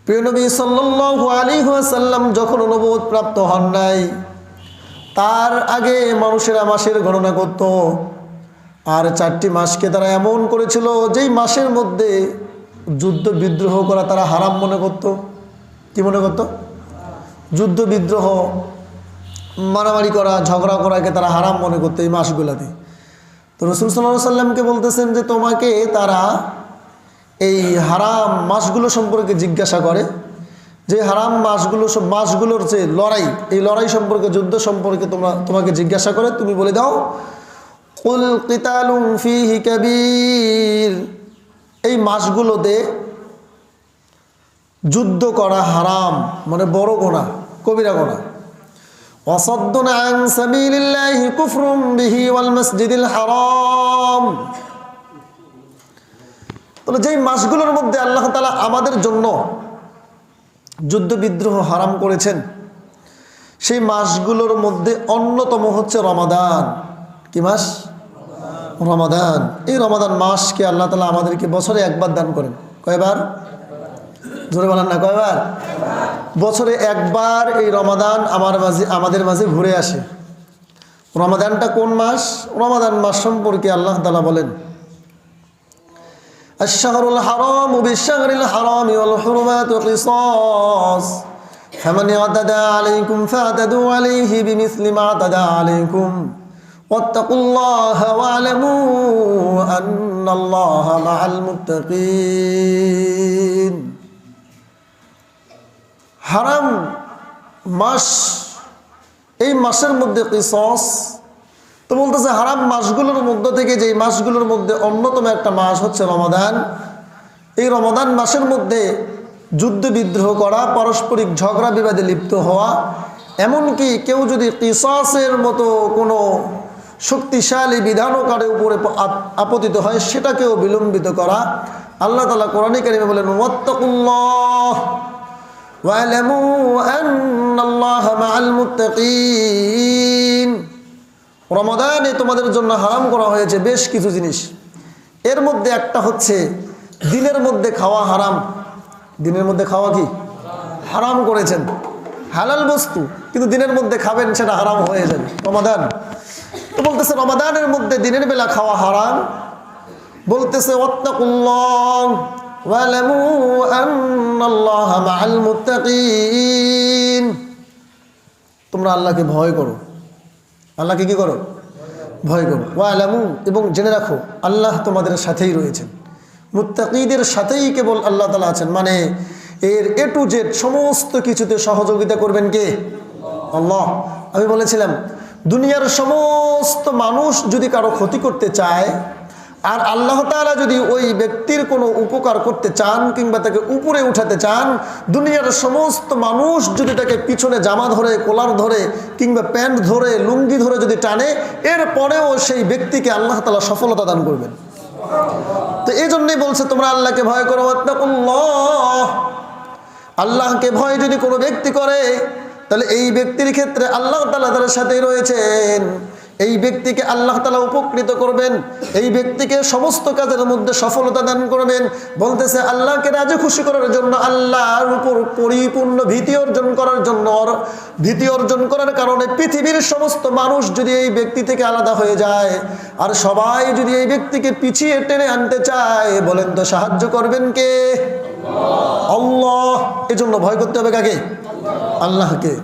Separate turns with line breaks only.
প্রিয় নবী সাল্লাল্লাহু আলাইহি ওয়াসাল্লাম যখন নবুয়ত প্রাপ্ত হন নাই, তার আগে মানুষেরা মাসের গণনা করত। আর 4টি মাসকে তারা এমন করেছিল যেই মাসের মধ্যে যুদ্ধ বিদ্রোহ করা তারা হারাম মনে করত। কি মনে করত? যুদ্ধ বিদ্রোহ, মারামারি করা, ঝগড়া করাকে তারা হারাম মনে করতো এই মাসগুলোতে। তো রাসূল সাল্লাল্লাহু আলাইহি সাল্লামকে বলতেছেন যে তোমাকে তারা এই হারাম মাসগুলো সম্পর্কে জিজ্ঞাসা করে, যে হারাম মাসগুলো, সব মাসগুলোর যে লড়াই, এই লড়াই সম্পর্কে, যুদ্ধ সম্পর্কে তোমাকে জিজ্ঞাসা করে, তুমি বলে দাও কুল কিতালুন ফীহি কাবীর, এই মাসগুলোতে যুদ্ধ করা হারাম, মানে বড় গুনাহ, কবিরা গুনাহ। ওয়াসাদ্দুন আন সাবিলিল্লাহি কুফরুম বিহি ওয়াল মাসজিদিল হারাম। তাহলে যেই মাসগুলোর মধ্যে আল্লাহ তাআলা আমাদের জন্য যুদ্ধ বিদ্রোহ হারাম করেছেন, সেই মাসগুলোর মধ্যে অন্যতম হচ্ছে রমাদান। কি মাস? রমাদান। এই রমাদান মাসকে আল্লাহ তাআলা আমাদেরকে বছরে একবার দান করেন। কয়বার? জোরে বলেন না, কয়বার? বছরে একবার এই রমাদান আমাদের মাঝে ঘুরে আসে। রমাদানটা কোন মাস? রমাদান মাস সম্পর্কে আল্লাহ তাআলা বলেন, আশ-শাহরুল হারামু বিশ-শাহরিল হারামি ওয়াল হুরুমাতু কিসাস ফামান ইয়াতাদা আলাইকুম ফাতাদু আলাইহি বিমিসলি মা আতাদা আলাইকুম ওয়াত্তাকুল্লাহা ওয়া'লামু আন্নাল্লাহা মা'আল মুত্তাকিন। হারাম মাস, এই মাসের মধ্যে কিসাস। তো বলতেছে হারাম মাসগুলোর মধ্য থেকে যেই মাসগুলোর মধ্যে অন্যতম একটা মাস হচ্ছে রমাদান। এই রমাদান মাসের মধ্যে যুদ্ধ বিদ্রোহ করা, পারস্পরিক ঝগড়া বিবাদে লিপ্ত হওয়া, এমনকি কেউ যদি কিসাসের মতো কোনো শক্তিশালী বিধানকারের উপরে আপতিত হয়, সেটাকেও বিলম্বিত করা। আল্লাহ তাআলা কোরআনে কারিমে বলেন ওয়াত্তাকুল্লাহ ওয়া'লামু আন্নাল্লাহা মা'আল মুত্তাকিন। রমাদানে তোমাদের জন্য হারাম করা হয়েছে বেশ কিছু জিনিস। এর মধ্যে একটা হচ্ছে দিনের মধ্যে খাওয়া হারাম। দিনের মধ্যে খাওয়া কি হারাম করেছেন? হালাল বস্তু, কিন্তু দিনের মধ্যে খাবেন, সেটা হারাম হয়ে যাবে রমাদান। তো বলতেছে রমাদানের মধ্যে দিনের বেলা খাওয়া হারাম। বলতেছে ওয়াত্তাকুল্লাহ ওয়া'লামু আন্নাল্লাহা মা'আল মুত্তাকিন। তোমরা আল্লাহকে ভয় করো। আল্লাহকে কি করো? ভয় করো। ওয়া'লামু, এবং জেনে রাখো আল্লাহ তোমাদের সাথেই রয়েছেন। মুত্তাকিদের সাথেই কেবল আল্লাহ তাআলা আছেন, মানে এর A to Z সমস্ত কিছুতে সহযোগিতা করবেন কে? আল্লাহ। আমি বলেছিলাম দুনিয়ার সমস্ত মানুষ যদি কারো ক্ষতি করতে চায়, আর আল্লাহ তাআলা যদি ওই ব্যক্তির কোনো উপকার করতে চান কিংবা তাকে উপরে উঠাতে চান, দুনিয়ার সমস্ত মানুষ যদি তাকে পিছনে জামা ধরে, কলার ধরে কিংবা প্যান্ট ধরে, লুঙ্গি ধরে যদি টানে, এরপরেও সেই ব্যক্তিকে আল্লাহ তাআলা সফলতা দান করবেন। তো এই জন্যই বলছে তোমরা আল্লাহকে ভয় করো। ওয়াত্তাকুল্লাহ, আল্লাহকে ভয় যদি কোনো ব্যক্তি করে, তাহলে এই ব্যক্তির ক্ষেত্রে আল্লাহ তাআলা তার সাথেই রয়েছেন। এই ব্যক্তিকে আল্লাহ তাআলা উপকৃত করবেন, এই ব্যক্তিকে সমস্ত কাজের মধ্যে সফলতা দান করবেন। বলতেছে আল্লাহকে রাজি খুশি করার জন্য, আল্লাহর উপর পরিপূর্ণ ভীতি অর্জন করার জন্য, ভীতি অর্জন করার কারণে পৃথিবীর সমস্ত মানুষ যদি এই ব্যক্তি থেকে আলাদা হয়ে যায়, আর সবাই যদি এই ব্যক্তিকে পিছিয়ে টেনে আনতে চায়, বলেন তো সাহায্য করবেন কে? আল্লাহ। এজন্য ভয় করতে হবে কাকে? আল্লাহকে।